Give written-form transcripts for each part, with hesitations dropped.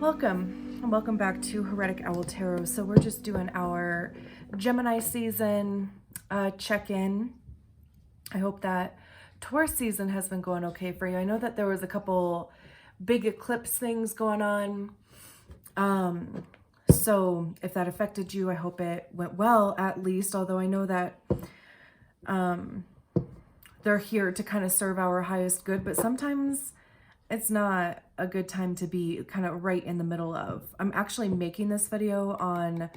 welcome. And welcome back to Heretic Owl Tarot. So we're just doing our Gemini season check-in. I hope that Taurus season has been going okay for you. I know that there was a couple big eclipse things going on. So if that affected you, I hope it went well at least, although I know that they're here to kind of serve our highest good, but sometimes it's not a good time to be kind of right in the middle of. I'm actually making this video on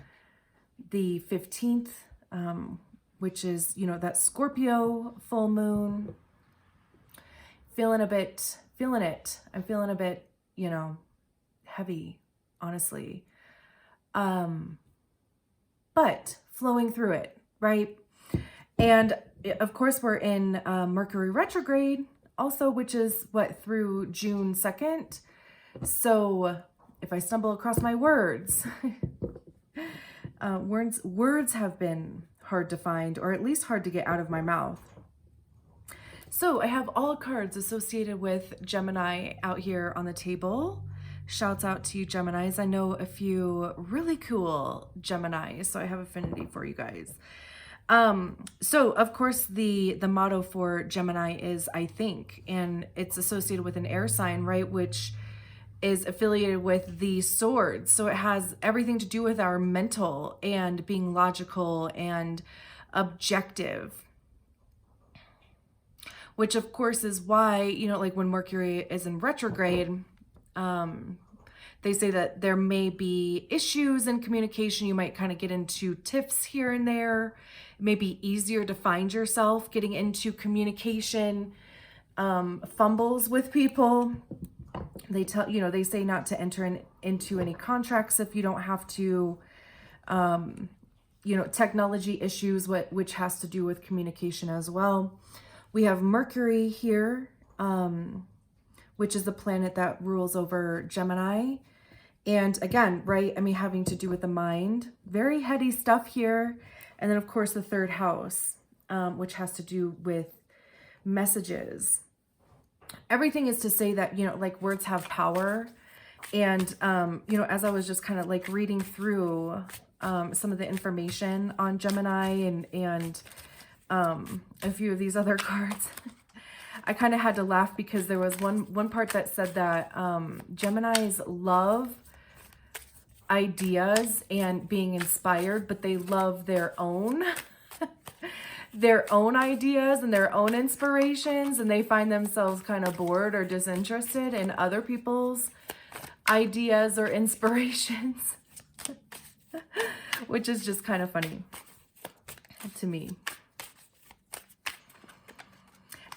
the 15th, which is, you know, that Scorpio full moon. Feeling it. I'm feeling a bit, you know, heavy, honestly. But flowing through it, right? And of course, we're in Mercury retrograde also, which is what, through June 2nd. So if I stumble across my words, words have been hard to find, or at least hard to get out of my mouth. So I have all cards associated with Gemini out here on the table. Shouts out to you, Geminis. I know a few really cool Geminis, so I have affinity for you guys. So of course the motto for Gemini is I think, and it's associated with an air sign, right? Which is affiliated with the swords. So it has everything to do with our mental and being logical and objective, which of course is why, you know, like when Mercury is in retrograde, they say that there may be issues in communication. You might kind of get into tiffs here and there. It may be easier to find yourself getting into communication fumbles with people. They tell, you know, they say not to enter into any contracts if you don't have to. You know, technology issues, which has to do with communication as well. We have Mercury here, which is the planet that rules over Gemini. And again, right, I mean, having to do with the mind, very heady stuff here. And then of course the third house, which has to do with messages. Everything is to say that, you know, like words have power. And, you know, as I was just kind of like reading through some of the information on Gemini and a few of these other cards, I kind of had to laugh because there was one part that said that Geminis love ideas and being inspired, but they love their own ideas and their own inspirations, and they find themselves kind of bored or disinterested in other people's ideas or inspirations, which is just kind of funny to me.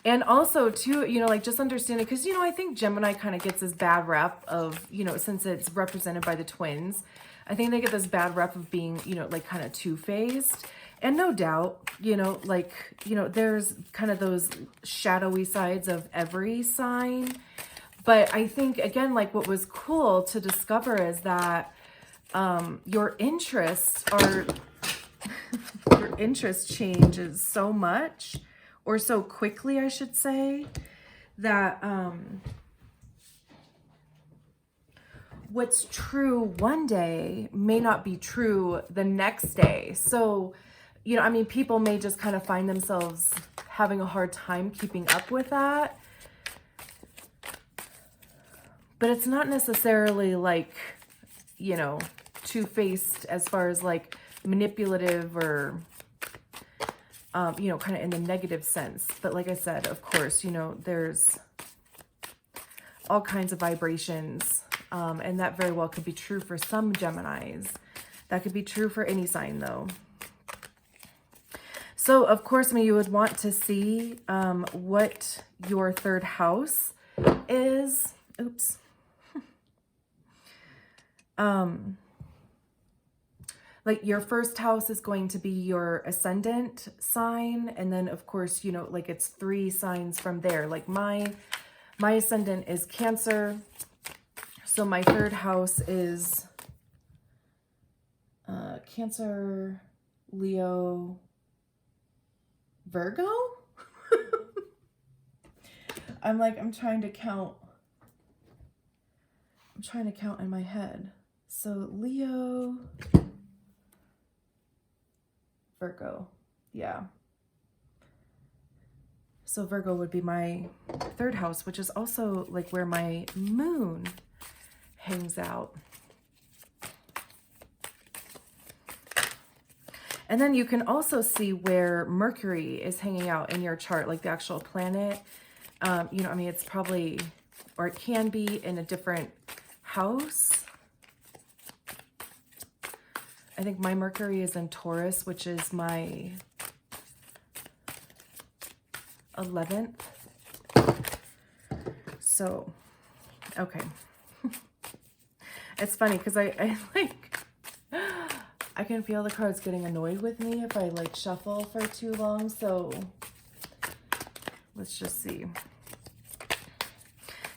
And also too, you know, like just understanding, because, you know, I think Gemini kind of gets this bad rep of, you know, since it's represented by the twins, I think they get this bad rep of being, you know, like kind of two-faced. And no doubt, you know, like, you know, there's kind of those shadowy sides of every sign. But I think, again, like what was cool to discover is that your interests are, your interest changes so much, or so quickly, I should say, that what's true one day may not be true the next day. So, you know, I mean, people may just kind of find themselves having a hard time keeping up with that. But it's not necessarily like, you know, two-faced as far as like manipulative or you know, kind of in the negative sense. But like I said, of course, you know, there's all kinds of vibrations. And that very well could be true for some Geminis. That could be true for any sign though. So of course, I mean, you would want to see what your third house is. Oops. Like your first house is going to be your ascendant sign. And then of course, you know, like it's 3 signs from there. Like my ascendant is Cancer. So my third house is Cancer, Leo, Virgo. I'm trying to count I'm trying to count in my head. So Leo, Virgo, yeah. So Virgo would be my third house, which is also like where my moon hangs out. And then you can also see where Mercury is hanging out in your chart, like the actual planet. You know, I mean, it's probably, or it can be in a different house. I think my Mercury is in Taurus, which is my 11th. So, okay. It's funny because I like, I can feel the cards getting annoyed with me if I like shuffle for too long. So let's just see.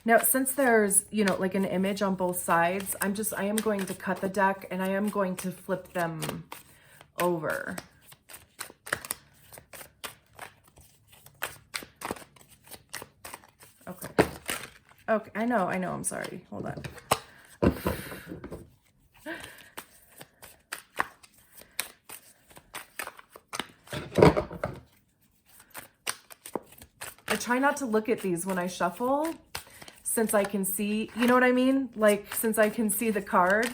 Now, since there's, you know, like an image on both sides, I am going to cut the deck and I am going to flip them over. Okay. Okay, I know, I'm sorry. Hold on. I try not to look at these when I shuffle, since I can see, you know what I mean? Like, since I can see the card,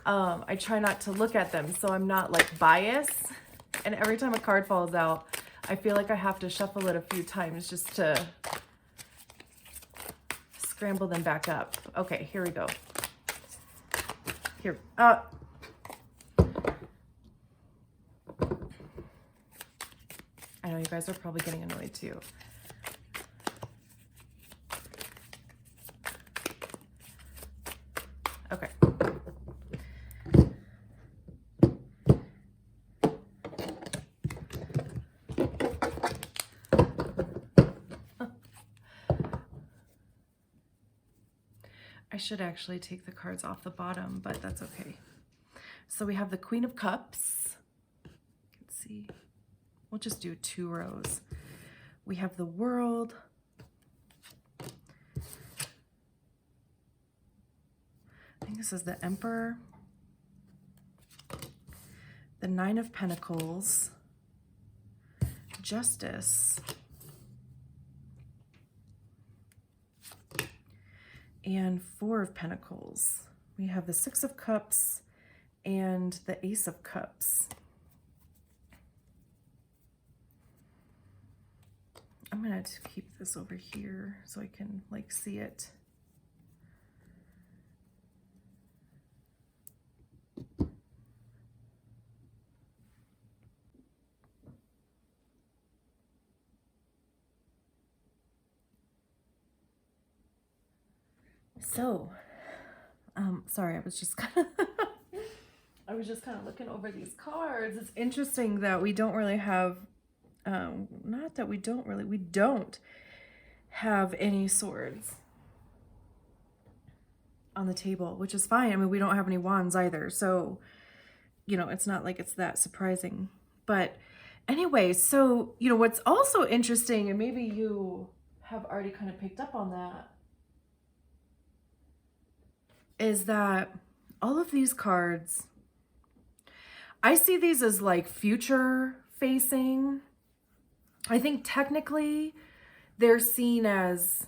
I try not to look at them, so I'm not like biased. And every time a card falls out, I feel like I have to shuffle it a few times just to scramble them back up. Okay, here we go. Here, I know you guys are probably getting annoyed too. Okay. I should actually take the cards off the bottom, but that's okay. So we have the Queen of Cups. Let's see. We'll just do 2 rows. We have the World. I think this is the Emperor. The 9 of Pentacles. Justice. And 4 of Pentacles. We have the 6 of Cups and the Ace of Cups. I'm gonna keep this over here so I can like see it. So, sorry, I was just kind of looking over these cards. It's interesting that we don't really have, not that we don't have any swords on the table, which is fine. I mean, we don't have any wands either. So, you know, it's not like it's that surprising. But anyway, so, you know, what's also interesting, and maybe you have already kind of picked up on that, is that all of these cards, I see these as like future facing. I think technically they're seen as,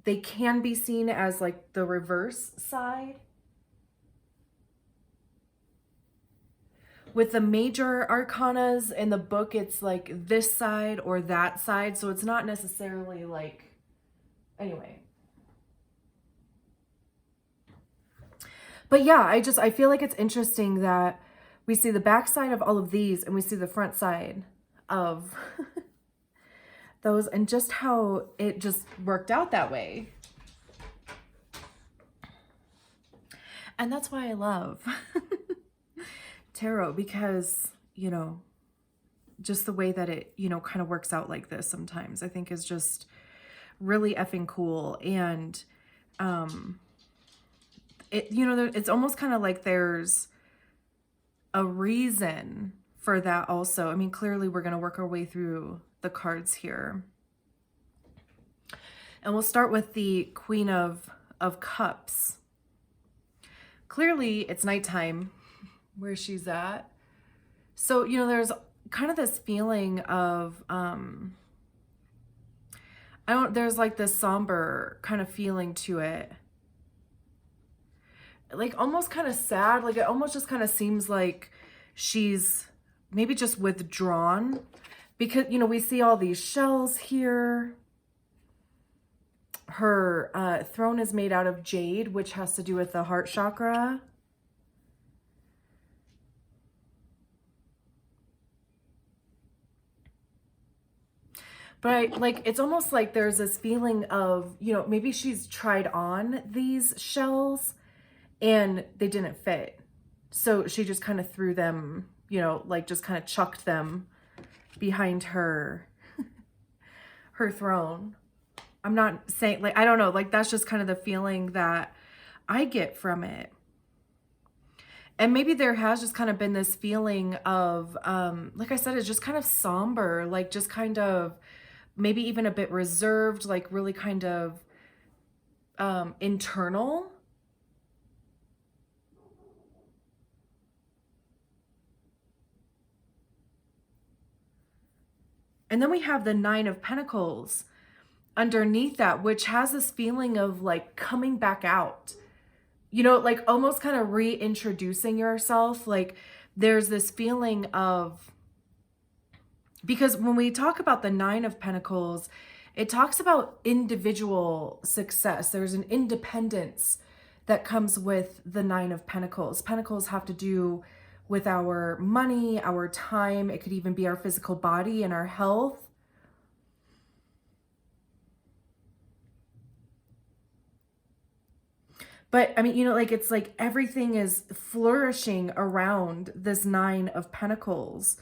they can be seen as like the reverse side. With the major arcanas in the book, it's like this side or that side. So it's not necessarily like, anyway. But yeah, I feel like it's interesting that we see the back side of all of these and we see the front side of those, and just how it just worked out that way. And that's why I love tarot, because, you know, just the way that it, you know, kind of works out like this sometimes, I think is just really effing cool. And, it, you know, it's almost kind of like there's a reason for that also. I mean, clearly we're going to work our way through the cards here. And we'll start with the Queen of of Cups. Clearly, it's nighttime where she's at. So, you know, there's kind of this feeling of, there's like this somber kind of feeling to it. Like almost kind of sad. Like it almost just kind of seems like she's maybe just withdrawn because, you know, we see all these shells here. Her throne is made out of jade, which has to do with the heart chakra. But it's almost like there's this feeling of, you know, maybe she's tried on these shells and they didn't fit. So she just kind of threw them, you know, like just kind of chucked them behind her, her throne. I'm not saying, like, I don't know, like that's just kind of the feeling that I get from it. And maybe there has just kind of been this feeling of, like I said, it's just kind of somber, like just kind of maybe even a bit reserved, like really kind of internal. And then we have the Nine of Pentacles underneath that, which has this feeling of like coming back out, you know, like almost kind of reintroducing yourself. Like there's this feeling of, because when we talk about the Nine of Pentacles, it talks about individual success. There's an independence that comes with the Nine of Pentacles. Pentacles have to do with our money, our time. It could even be our physical body and our health. But I mean, you know, like it's like everything is flourishing around this Nine of Pentacles.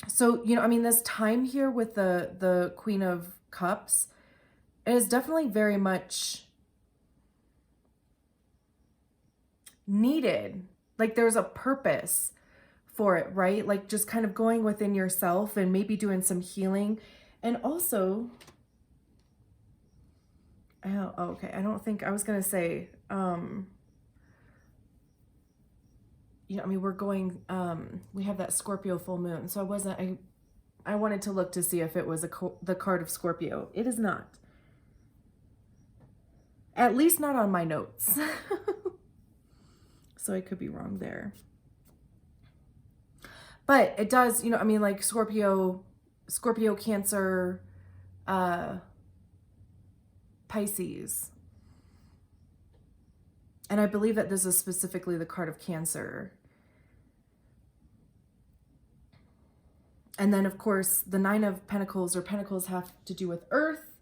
So, you know, I mean, this time here with the Queen of Cups is definitely very much needed. Like there's a purpose for it, right? Like just kind of going within yourself and maybe doing some healing. And also, oh, okay, I don't think, I was going to say, you know, I mean, we're going, we have that Scorpio full moon. So I wanted to look to see if it was the card of Scorpio. It is not. At least not on my notes. So I could be wrong there. But it does, you know, I mean, like Scorpio, Cancer, Pisces. And I believe that this is specifically the card of Cancer. And then, of course, the Nine of Pentacles, or Pentacles, have to do with Earth.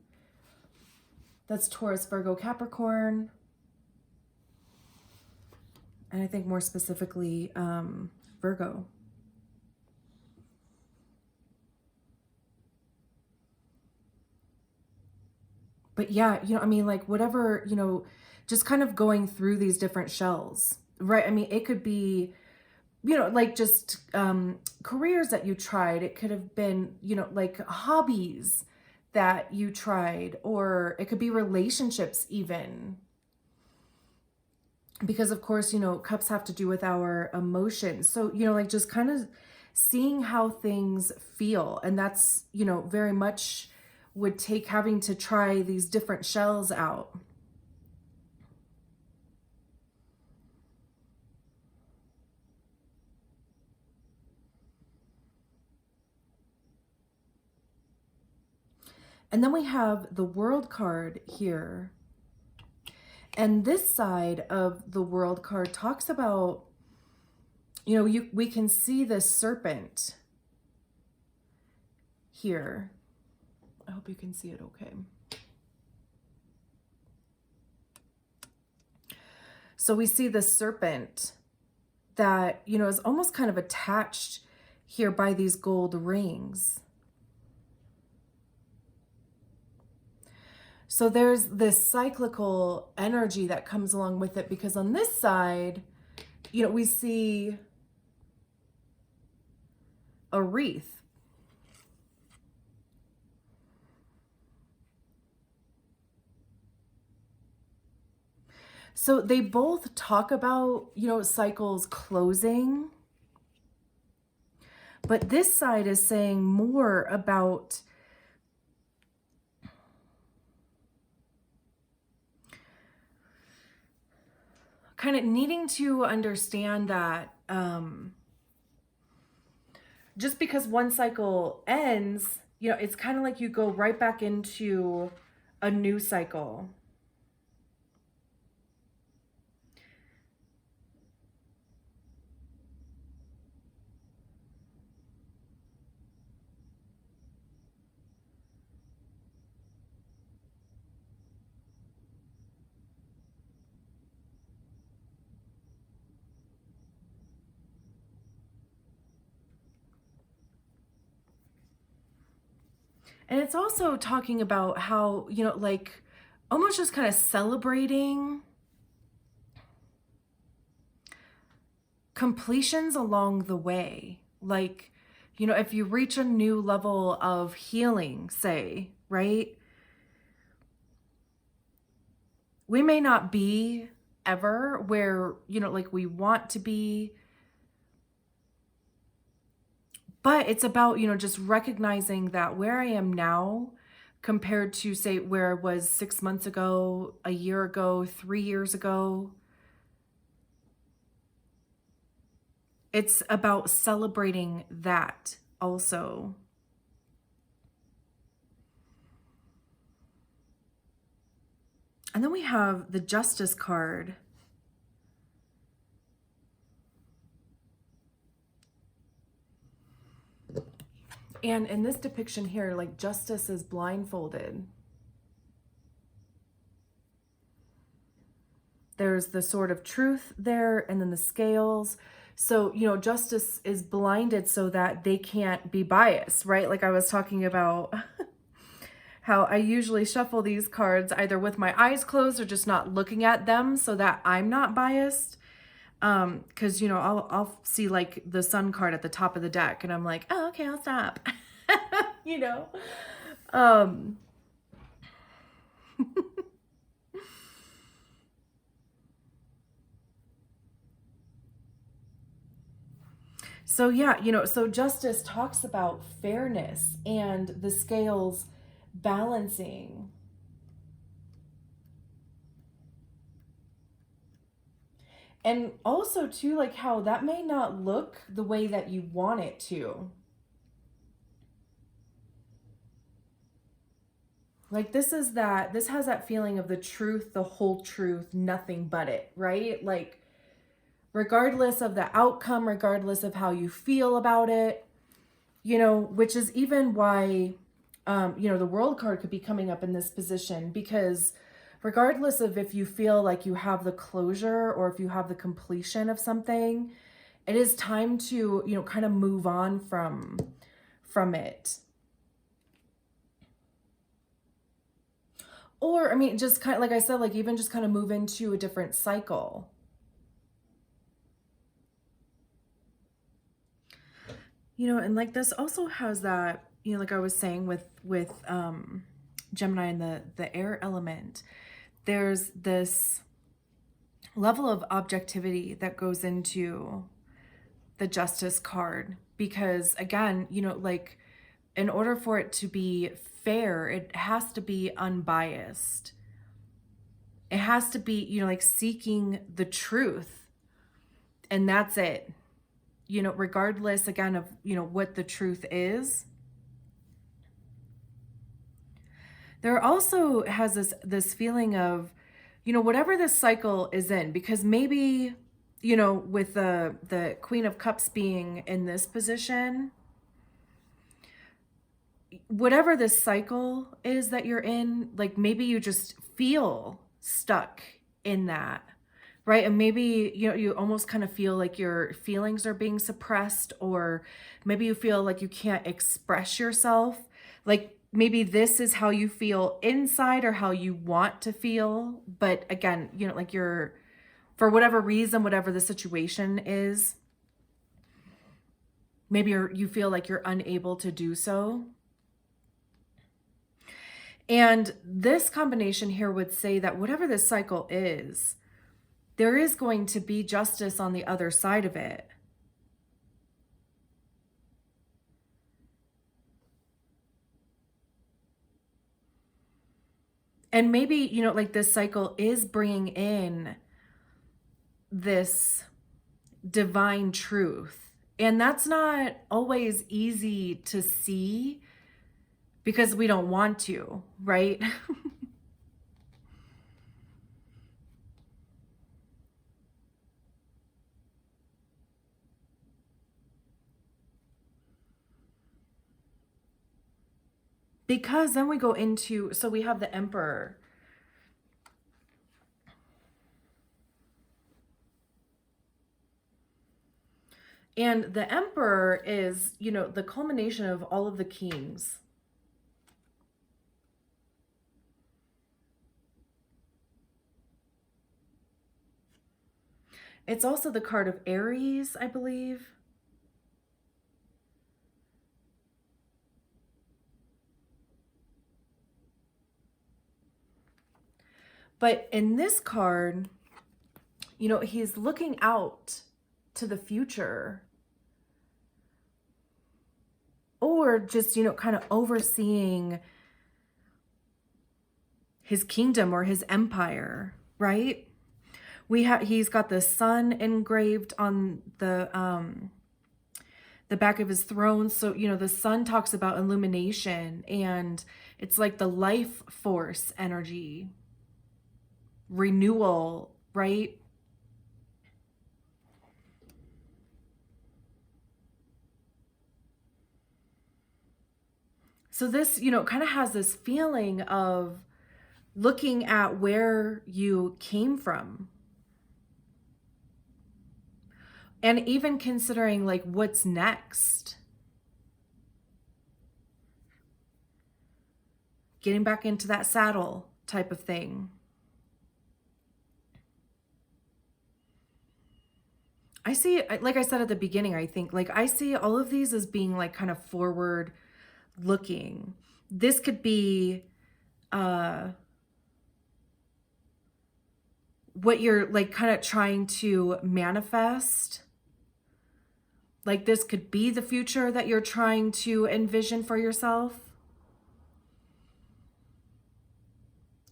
That's Taurus, Virgo, Capricorn. And I think more specifically, Virgo. But yeah, you know, I mean, like whatever, you know, just kind of going through these different shells, right? I mean, it could be, you know, like just careers that you tried. It could have been, you know, like hobbies that you tried, or it could be relationships even. Because of course, you know, cups have to do with our emotions. So, you know, like just kind of seeing how things feel. And that's, you know, very much would take having to try these different shells out. And then we have the World card here. And this side of the World card talks about, you know, we can see this serpent here. I hope you can see it okay. So we see the serpent that, you know, is almost kind of attached here by these gold rings. So there's this cyclical energy that comes along with it, because on this side, you know, we see a wreath. So they both talk about, you know, cycles closing. But this side is saying more about kind of needing to understand that just because one cycle ends, you know, it's kind of like you go right back into a new cycle. And it's also talking about how, you know, like almost just kind of celebrating completions along the way. Like, you know, if you reach a new level of healing, say, right? We may not be ever where, you know, like we want to be, but it's about, you know, just recognizing that where I am now compared to, say, where I was 6 months ago, a year ago, 3 years ago, it's about celebrating that also. And then we have the Justice card. And in this depiction here, like Justice is blindfolded. There's the sword of truth there, and then the scales. So, you know, Justice is blinded so that they can't be biased, right? Like I was talking about how I usually shuffle these cards either with my eyes closed or just not looking at them so that I'm not biased. Because, you know, I'll see like the Sun card at the top of the deck and I'm like, oh, okay, I'll stop. You know? So yeah, you know, so Justice talks about fairness and the scales balancing. And also too, like how that may not look the way that you want it to. Like this has that feeling of the truth, the whole truth, nothing but it, right? Like regardless of the outcome, regardless of how you feel about it, you know, which is even why, you know, the World card could be coming up in this position, because regardless of if you feel like you have the closure or if you have the completion of something, it is time to, you know, kind of move on from it. Or, I mean, just kind of, like I said, like even just kind of move into a different cycle. You know, and like this also has that, you know, like I was saying with Gemini and the air element, there's this level of objectivity that goes into the Justice card, because again, you know, like in order for it to be fair, it has to be unbiased. It has to be, you know, like seeking the truth, and that's it. You know, regardless again of, you know, what the truth is. There also has this feeling of, you know, whatever this cycle is in, because maybe, you know, with the Queen of Cups being in this position, whatever this cycle is that you're in, like maybe you just feel stuck in that, right? And maybe, you know, you almost kind of feel like your feelings are being suppressed, or maybe you feel like you can't express yourself. Like maybe this is how you feel inside or how you want to feel. But again, you know, like you're, for whatever reason, whatever the situation is, maybe you feel like you're unable to do so. And this combination here would say that whatever this cycle is, there is going to be justice on the other side of it. And maybe, you know, like this cycle is bringing in this divine truth. And that's not always easy to see because we don't want to, right? Because then we go into, so we have the Emperor. And the Emperor is, you know, the culmination of all of the kings. It's also the card of Aries, I believe. But in this card, you know, he's looking out to the future. Or just, you know, kind of overseeing his kingdom or his empire, right? He's got the sun engraved on the back of his throne. So, you know, the sun talks about illumination, and it's like the life force energy, renewal, right? So this, you know, kind of has this feeling of looking at where you came from. And even considering like what's next. Getting back into that saddle type of thing. I see, like I said at the beginning, I think, like I see all of these as being like kind of forward looking. This could be what you're like kind of trying to manifest. Like this could be the future that you're trying to envision for yourself.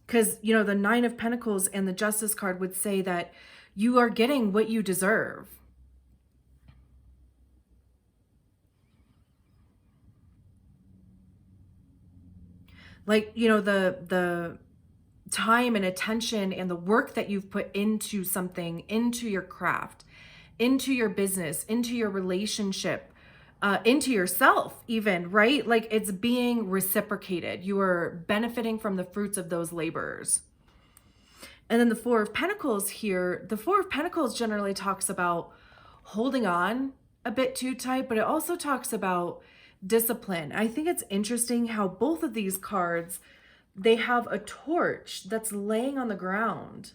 Because, you know, the Nine of Pentacles and the Justice card would say that you are getting what you deserve. Like, you know, the time and attention and the work that you've put into something, into your craft, into your business, into your relationship, into yourself even, right? Like it's being reciprocated. You are benefiting from the fruits of those labors. And then the Four of Pentacles here, the Four of Pentacles generally talks about holding on a bit too tight, but it also talks about discipline. I think it's interesting how both of these cards, they have a torch that's laying on the ground.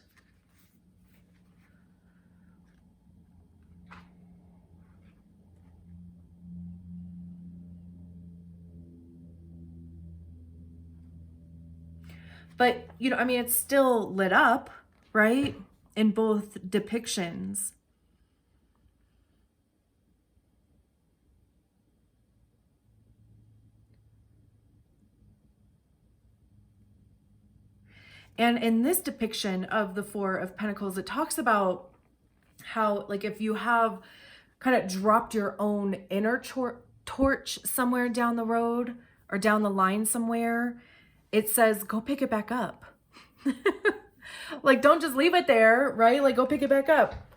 But, you know, I mean, it's still lit up, right? In both depictions. And in this depiction of the Four of Pentacles, it talks about how, like, if you have kind of dropped your own inner torch somewhere down the road or down the line somewhere, it says, go pick it back up. Like, don't just leave it there, right? Like, go pick it back up.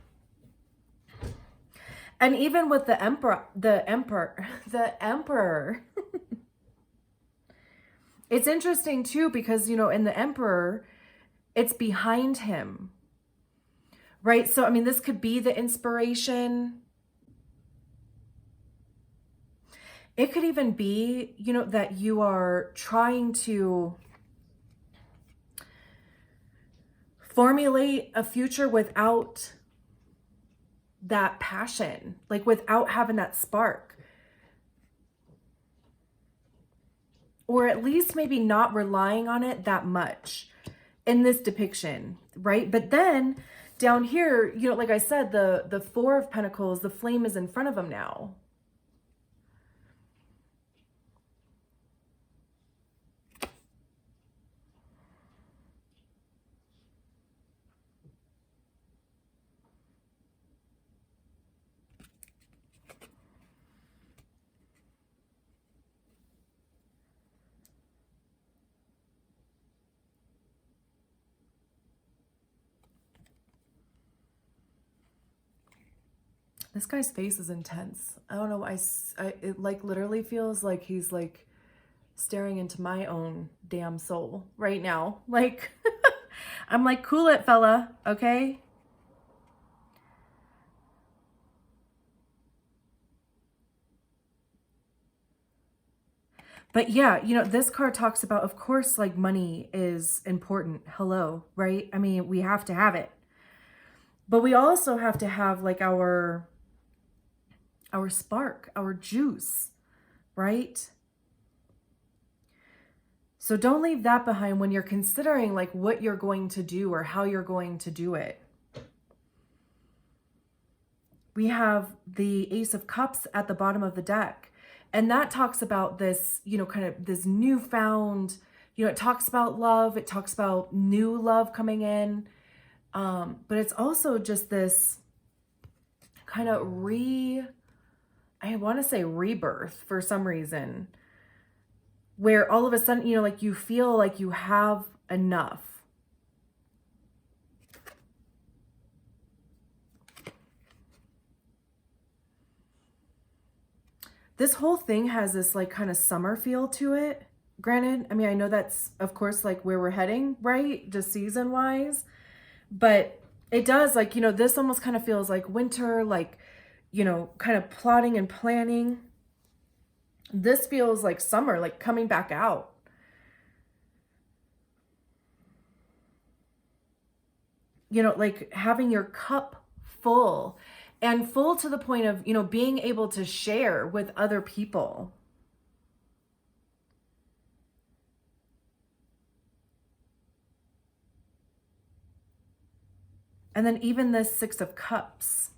And even with the emperor, it's interesting too, because, you know, in the Emperor, it's behind him, right? So, I mean, this could be the inspiration. It could even be, you know, that you are trying to formulate a future without that passion, like without having that spark. Or at least maybe not relying on it that much in this depiction, right? But then down here, you know, like I said, the Four of Pentacles, the flame is in front of him now. This guy's face is intense. I don't know. It like literally feels like he's like staring into my own damn soul right now. Like, I'm like, cool it, fella. Okay. But yeah, you know, this card talks about, of course, like money is important. Hello, right? I mean, we have to have it. But we also have to have like our spark, our juice, right? So don't leave that behind when you're considering like what you're going to do or how you're going to do it. We have the Ace of Cups at the bottom of the deck. And that talks about this, you know, kind of this newfound, you know, it talks about love. It talks about new love coming in. But it's also just this kind of I want to say rebirth for some reason, where all of a sudden, you know, like you feel like you have enough. This whole thing has this like kind of summer feel to it. Granted, I mean, I know that's of course like where we're heading, right? Just season wise, but it does like, you know, this almost kind of feels like winter, like, you know, kind of plotting and planning. This feels like summer, like coming back out. You know, like having your cup full, and full to the point of, you know, being able to share with other people. And then even this Six of Cups.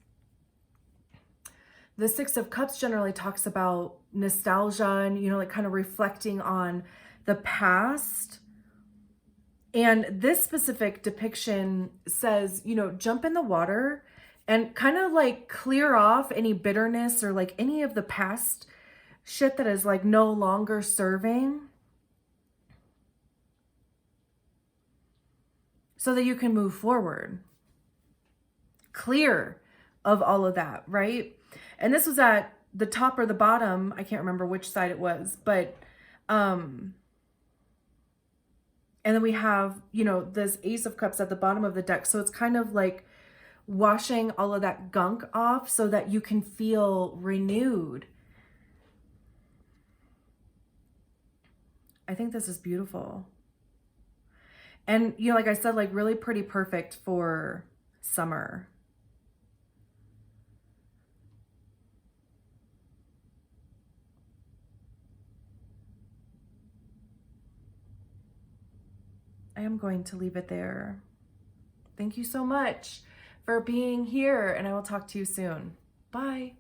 The Six of Cups generally talks about nostalgia and, you know, like kind of reflecting on the past. And this specific depiction says, you know, jump in the water and kind of like clear off any bitterness or like any of the past shit that is like no longer serving, so that you can move forward. Clear of all of that, right? And this was at the top or the bottom. I can't remember which side it was, but, and then we have, you know, this Ace of Cups at the bottom of the deck. So it's kind of like washing all of that gunk off so that you can feel renewed. I think this is beautiful. And, you know, like I said, like really pretty perfect for summer. I am going to leave it there. Thank you so much for being here, and I will talk to you soon. Bye.